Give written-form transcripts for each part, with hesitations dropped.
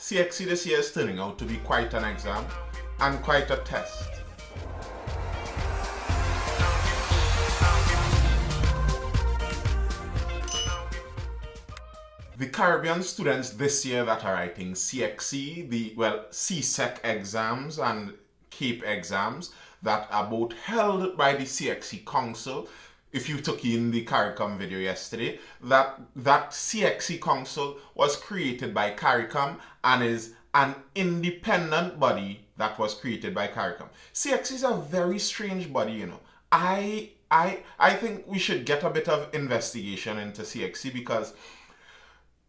CXC this year is turning out to be quite an exam and quite a test. The Caribbean students this year that are writing CXC, the CSEC exams and CAPE exams that are both held by the CXC Council. If you took in the CARICOM video yesterday, that CXC Council was created by CARICOM and is an independent body that was created by CARICOM. CXC is a very strange body, you know. I think we should get a bit of investigation into CXC, because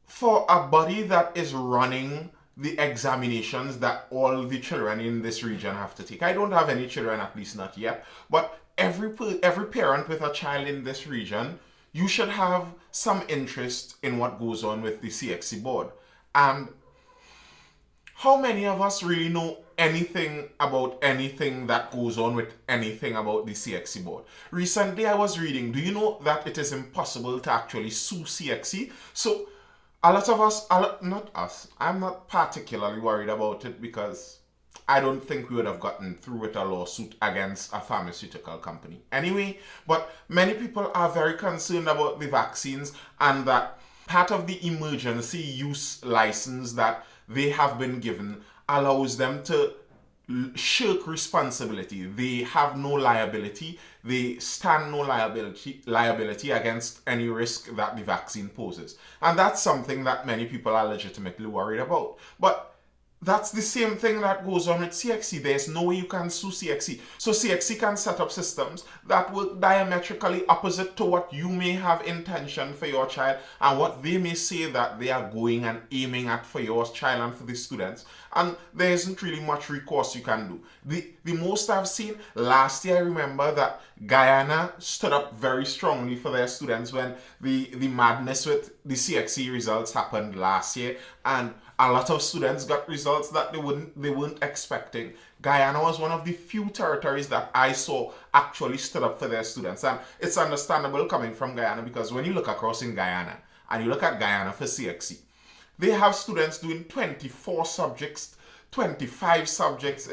for a body that is running the examinations that all the children in this region have to take. I don't have any children, at least not yet, but every parent with a child in this region, you should have some interest in what goes on with the CXC board. And how many of us really know anything about anything that goes on with anything about the CXC board? Recently I was reading, do you know that it is impossible to actually sue CXC? So a lot of us, not us, I'm not particularly worried about it, because I don't think we would have gotten through with a lawsuit against a pharmaceutical company anyway. But many people are very concerned about the vaccines, and that part of the emergency use license that they have been given allows them to shirk responsibility. They have no liability. They stand no liability against any risk that the vaccine poses. And that's something that many people are legitimately worried about. But that's the same thing that goes on with CXC. There's no way you can sue CXC. So CXC can set up systems that work diametrically opposite to what you may have intention for your child and what they may say that they are going and aiming at for your child and for the students. And there isn't really much recourse you can do. The most I've seen, last year I remember that Guyana stood up very strongly for their students when the madness with the CXC results happened last year, and a lot of students got results that they weren't expecting. Guyana was one of the few territories that I saw actually stood up for their students. And it's understandable coming from Guyana, because when you look across in Guyana and you look at Guyana for CXC, they have students doing 24 subjects, 25 subjects.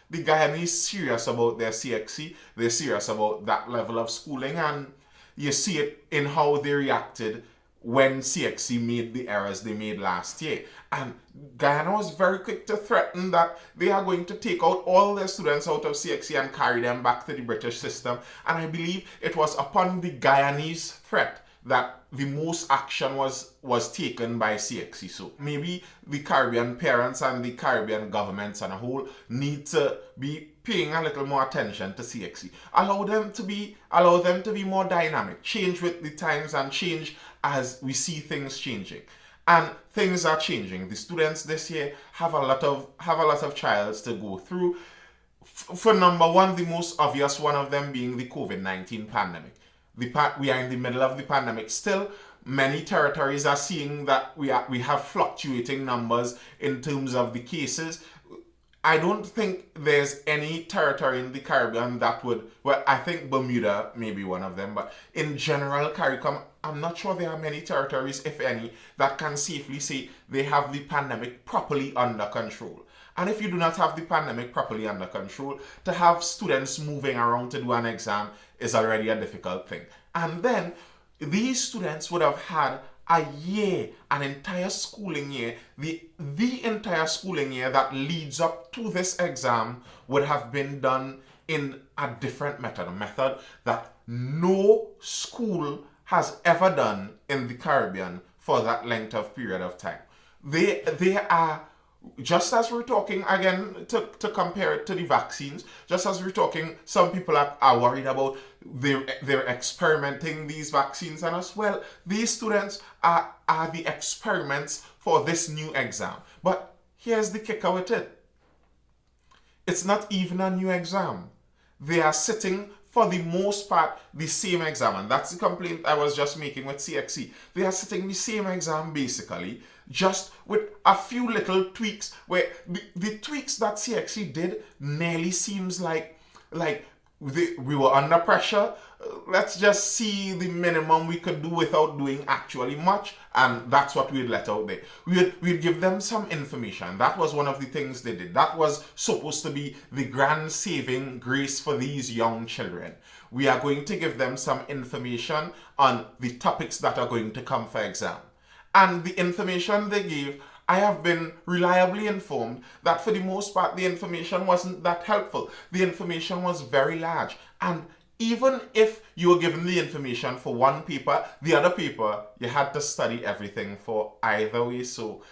The Guyanese is serious about their CXC. They're serious about that level of schooling, and you see it in how they reacted when CXC made the errors they made last year. And Guyana was very quick to threaten that they are going to take out all their students out of CXC and carry them back to the British system. And I believe it was upon the Guyanese threat that the most action was taken by CXC. So maybe the Caribbean parents and the Caribbean governments as a whole need to be paying a little more attention to CXC. Allow them to be more dynamic, change with the times and change as we see things changing. And things are changing. The students this year have a lot of trials to go through. For number one, the most obvious one of them being the COVID-19 pandemic. We are in the middle of the pandemic still. Many territories are seeing that we have fluctuating numbers in terms of the cases. I don't think there's any territory in the Caribbean that would, well, I think Bermuda may be one of them, but in general, CARICOM, I'm not sure there are many territories, if any, that can safely say they have the pandemic properly under control. And if you do not have the pandemic properly under control, to have students moving around to do an exam is already a difficult thing. And then these students would have had a year, an entire schooling year, the entire schooling year that leads up to this exam would have been done in a different method, a method that no school has ever done in the Caribbean for that length of period of time. They are, just as we're talking again to compare it to the vaccines, just as we're talking, some people are worried about they're experimenting these vaccines on us. Well, these students are the experiments for this new exam. But here's the kicker with it. It's not even a new exam. They are sitting, for the most part, the same exam. And that's the complaint I was just making with CXC. They are sitting the same exam basically, just with a few little tweaks, where the tweaks that CXC did nearly seems like we were under pressure. Let's just see the minimum we could do without doing actually much, and that's what we'd let out there. We'd give them some information. That was one of the things they did. That was supposed to be the grand saving grace for these young children. We are going to give them some information on the topics that are going to come for exam. And the information they gave, I have been reliably informed that for the most part the information wasn't that helpful. The information was very large, and even if you were given the information for one paper, the other paper you had to study everything for either way, so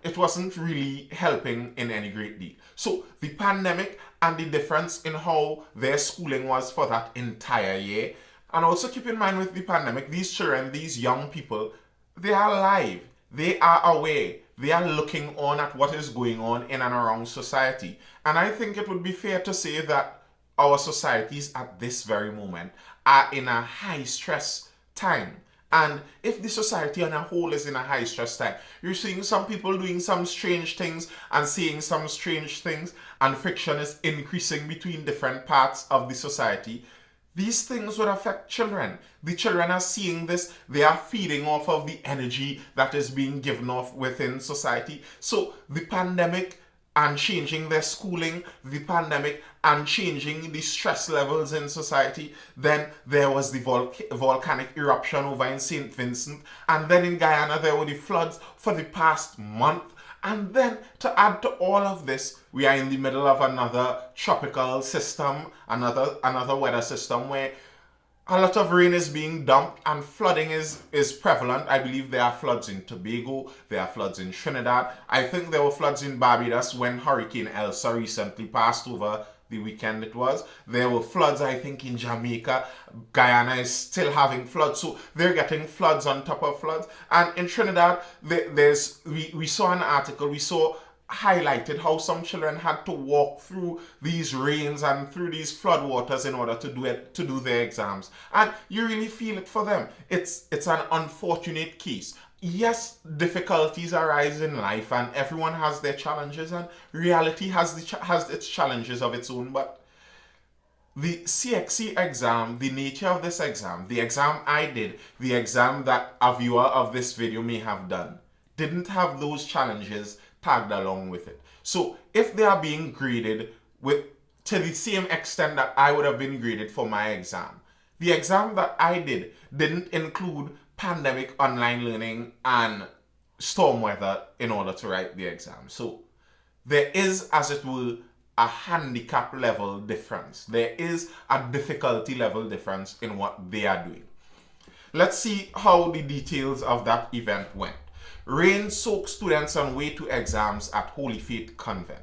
it wasn't really helping in any great deal. So the pandemic and the difference in how their schooling was for that entire year, and also keep in mind with the pandemic, these children, these young people, they are alive, they are aware, they are looking on at what is going on in and around society. And I think it would be fair to say that our societies at this very moment are in a high stress time. And if the society on a whole is in a high stress time, you're seeing some people doing some strange things and saying some strange things, and friction is increasing between different parts of the society. These things would affect children. The children are seeing this, they are feeding off of the energy that is being given off within society. So the pandemic and changing their schooling, the pandemic and changing the stress levels in society. Then there was the volcanic eruption over in St. Vincent. And then in Guyana, there were the floods for the past month. And then to add to all of this, we are in the middle of another tropical system, another weather system where a lot of rain is being dumped and flooding is prevalent. I believe there are floods in Tobago, there are floods in Trinidad. I think there were floods in Barbados when Hurricane Elsa recently passed over the weekend it was. There were floods, I think, in Jamaica. Guyana is still having floods, so they're getting floods on top of floods. And in Trinidad, we saw an article, we saw highlighted how some children had to walk through these rains and through these flood waters in order to do their exams. And you really feel it for them. It's an unfortunate case. Yes, difficulties arise in life and everyone has their challenges, and reality has its challenges of its own, but the CXC exam, the nature of this exam, the exam I did, the exam that a viewer of this video may have done, didn't have those challenges tagged along with it. So if they are being graded to the same extent that I would have been graded for my exam, the exam that I did didn't include pandemic online learning and storm weather in order to write the exam. So there is, as it were, a handicap level difference. There is a difficulty level difference in what they are doing. Let's see how the details of that event went. Rain soaked students on way to exams at Holy Faith Convent.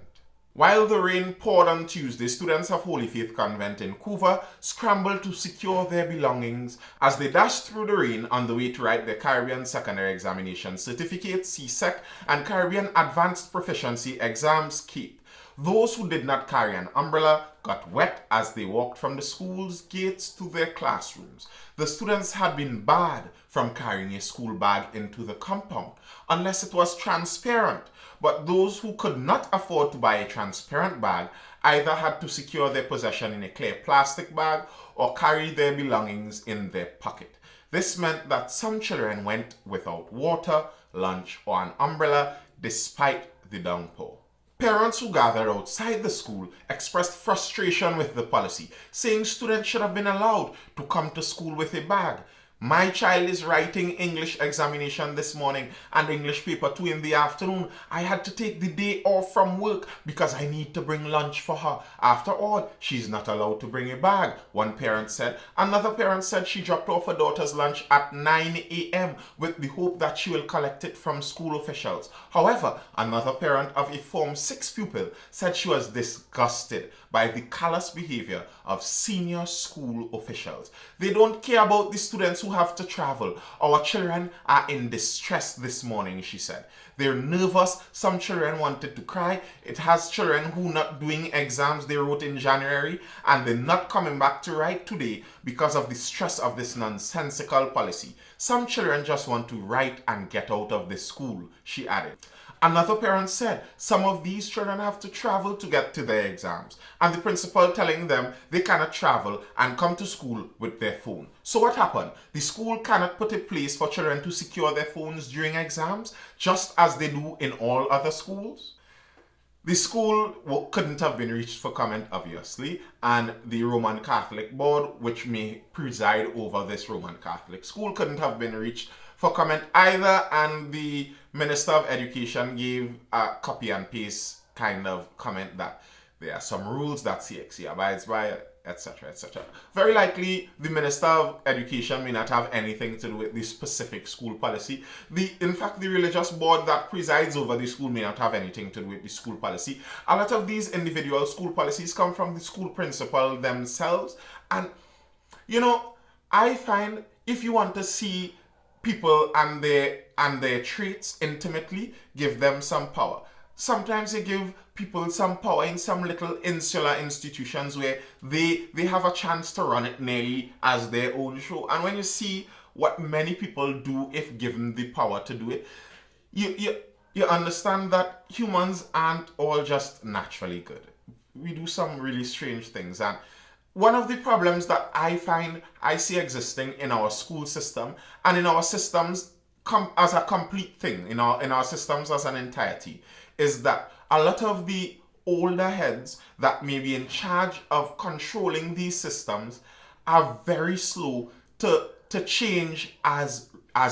While the rain poured on Tuesday, students of Holy Faith Convent in Couva scrambled to secure their belongings as they dashed through the rain on the way to write their Caribbean Secondary Examination Certificate (CSEC) and Caribbean Advanced Proficiency exams (CAPE). Those who did not carry an umbrella got wet as they walked from the school's gates to their classrooms. The students had been barred from carrying a school bag into the compound unless it was transparent, but those who could not afford to buy a transparent bag either had to secure their possession in a clear plastic bag or carry their belongings in their pocket. This meant that some children went without water, lunch, or an umbrella despite the downpour. Parents who gathered outside the school expressed frustration with the policy, saying students should have been allowed to come to school with a bag. My child is writing English examination this morning and English paper 2 in the afternoon. I had to take the day off from work because I need to bring lunch for her. After all, she's not allowed to bring a bag, one parent said. Another parent said she dropped off her daughter's lunch at 9 a.m. with the hope that she will collect it from school officials. However, another parent of a Form 6 pupil said she was disgusted by the callous behavior of senior school officials. They don't care about the students who have to travel. Our children are in distress this morning, she said. They're nervous. Some children wanted to cry. It has children who not doing exams they wrote in January and they're not coming back to write today because of the stress of this nonsensical policy. Some children just want to write and get out of this school, she added. Another parent said some of these children have to travel to get to their exams, and the principal telling them they cannot travel and come to school with their phone. So what happened? The school cannot put a place for children to secure their phones during exams, just as they do in all other schools. The school couldn't have been reached for comment, obviously, and the Roman Catholic Board, which may preside over this Roman Catholic school, couldn't have been reached for comment either, and the Minister of Education gave a copy and paste kind of comment that there are some rules that CXC abides by, etc., etc. Very likely, the Minister of Education may not have anything to do with the specific school policy. In fact, the religious board that presides over the school may not have anything to do with the school policy. A lot of these individual school policies come from the school principal themselves. And, I find if you want to see people and their traits intimately, give them some power. Sometimes you give people some power in some little insular institutions where they have a chance to run it nearly as their own show. And when you see what many people do if given the power to do it, you understand that humans aren't all just naturally good. We do some really strange things. And one of the problems that I see existing in our school system and in our systems as a complete thing, in our systems as an entirety, is that a lot of the older heads that may be in charge of controlling these systems are very slow to change as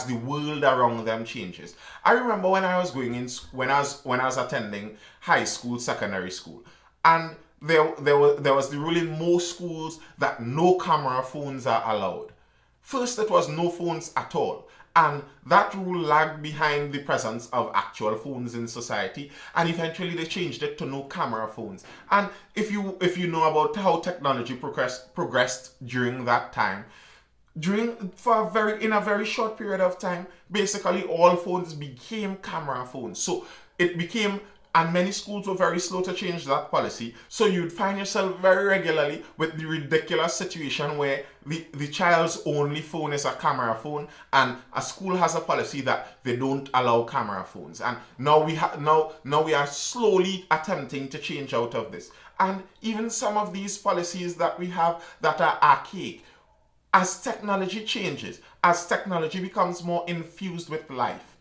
the world around them changes. I remember when I was attending high school, secondary school, and there was the rule in most schools that no camera phones are allowed. First, it was no phones at all. And that rule lagged behind the presence of actual phones in society, and eventually they changed it to no camera phones. And if you know about how technology progressed during that time, in a very short period of time, basically all phones became camera phones. So it became, and many schools were very slow to change that policy. So you'd find yourself very regularly with the ridiculous situation where the child's only phone is a camera phone, and a school has a policy that they don't allow camera phones. And now we are slowly attempting to change out of this. And even some of these policies that we have that are archaic, as technology changes, as technology becomes more infused with life,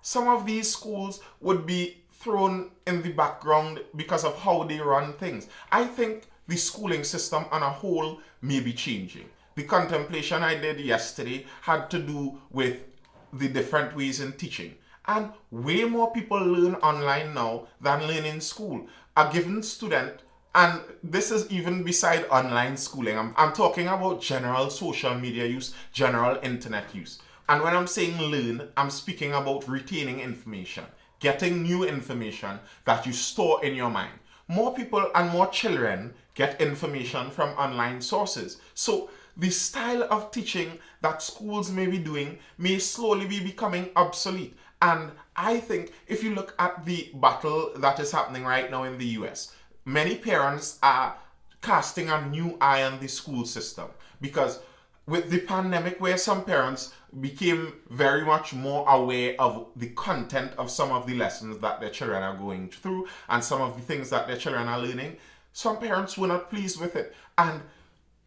some of these schools would be thrown in the background because of how they run things. I think the schooling system on a whole may be changing. The contemplation I did yesterday had to do with the different ways in teaching. And way more people learn online now than learn in school. A given student, and this is even beside online schooling, I'm talking about general social media use, general internet use. And when I'm saying learn, I'm speaking about retaining information, getting new information that you store in your mind. More people and more children get information from online sources. So the style of teaching that schools may be doing may slowly be becoming obsolete. And I think if you look at the battle that is happening right now in the US, many parents are casting a new eye on the school system, because with the pandemic, where some parents became very much more aware of the content of some of the lessons that their children are going through and some of the things that their children are learning, some parents were not pleased with it. And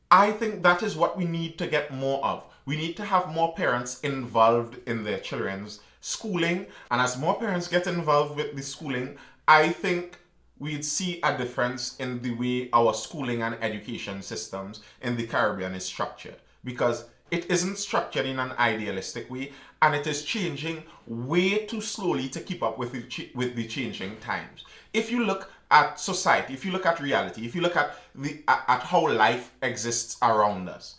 I think that is what we need to get more of. We need to have more parents involved in their children's schooling. And as more parents get involved with the schooling, I think we'd see a difference in the way our schooling and education systems in the Caribbean is structured. Because it isn't structured in an idealistic way, and it is changing way too slowly to keep up with the changing times. If you look at society, if you look at reality, if you look at how life exists around us,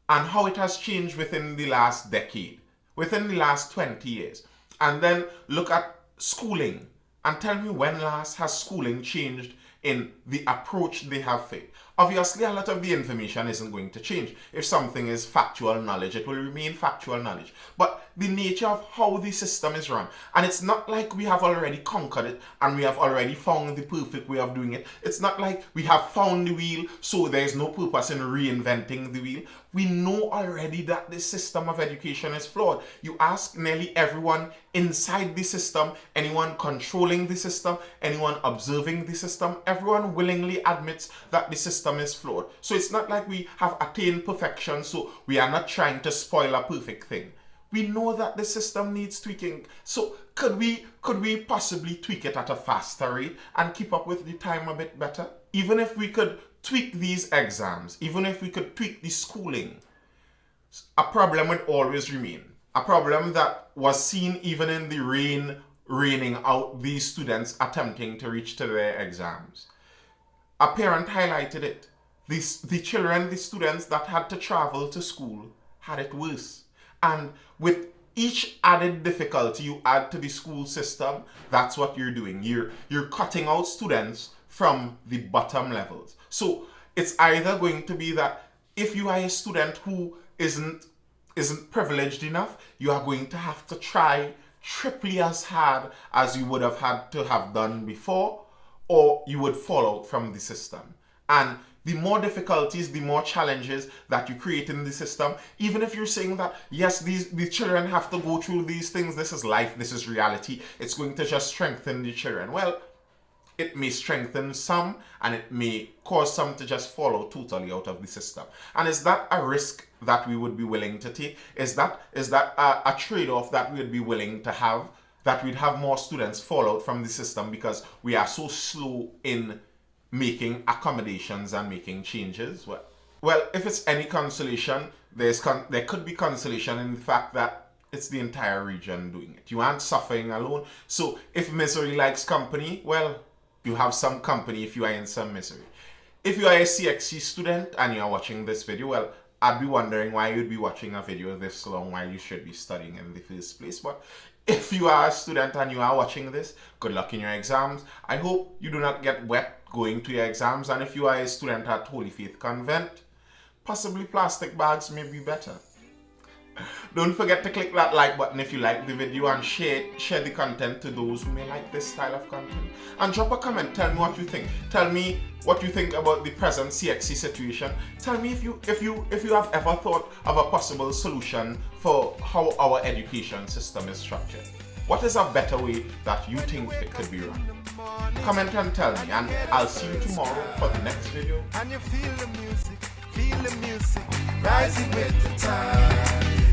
and how it has changed within the last decade, within the last 20 years, and then look at schooling, and tell me when last has schooling changed in the approach they have faith. Obviously, a lot of the information isn't going to change. If something is factual knowledge, it will remain factual knowledge. But the nature of how the system is run, and it's not like we have already conquered it and we have already found the perfect way of doing it. It's not like we have found the wheel, so there's no purpose in reinventing the wheel. We know already that the system of education is flawed. You ask nearly everyone inside the system, anyone controlling the system, anyone observing the system, everyone willingly admits that the system is flawed. So it's not like we have attained perfection, so we are not trying to spoil a perfect thing. We know that the system needs tweaking. So could we possibly tweak it at a faster rate and keep up with the time a bit better? Even if we could tweak these exams, even if we could tweak the schooling, a problem would always remain. A problem that was seen even in the raining out these students attempting to reach to their exams. A parent highlighted it. The children, the students that had to travel to school had it worse. And with each added difficulty you add to the school system, that's what you're doing. You're cutting out students from the bottom levels. So it's either going to be that if you are a student who isn't privileged enough, you are going to have to try triply as hard as you would have had to have done before, or you would fall out from the system. And the more difficulties, the more challenges that you create in the system, even if you're saying that, yes, these children have to go through these things, this is life, this is reality, it's going to just strengthen the children. Well, it may strengthen some, and it may cause some to just fall out totally out of the system. And is that a risk that we would be willing to take? Is that a trade-off that we would be willing to have, that we'd have more students fall out from the system because we are so slow in making accommodations and making changes? Well, if it's any consolation, there could be consolation in the fact that it's the entire region doing it. You aren't suffering alone. So if misery likes company, well, you have some company if you are in some misery. If you are a CXC student and you are watching this video, well, I'd be wondering why you'd be watching a video this long while you should be studying in the first place. But if you are a student and you are watching this, good luck in your exams. I hope you do not get wet going to your exams. And if you are a student at Holy Faith Convent, possibly plastic bags may be better. Don't forget to click that like button if you like the video, and share the content to those who may like this style of content. And drop a comment, tell me what you think. Tell me what you think about the present CXC situation. Tell me if you have ever thought of a possible solution for how our education system is structured. What is a better way that you think it could be run? Comment and tell me, and I'll see you tomorrow for the next video. And you feel the music, rising with the time.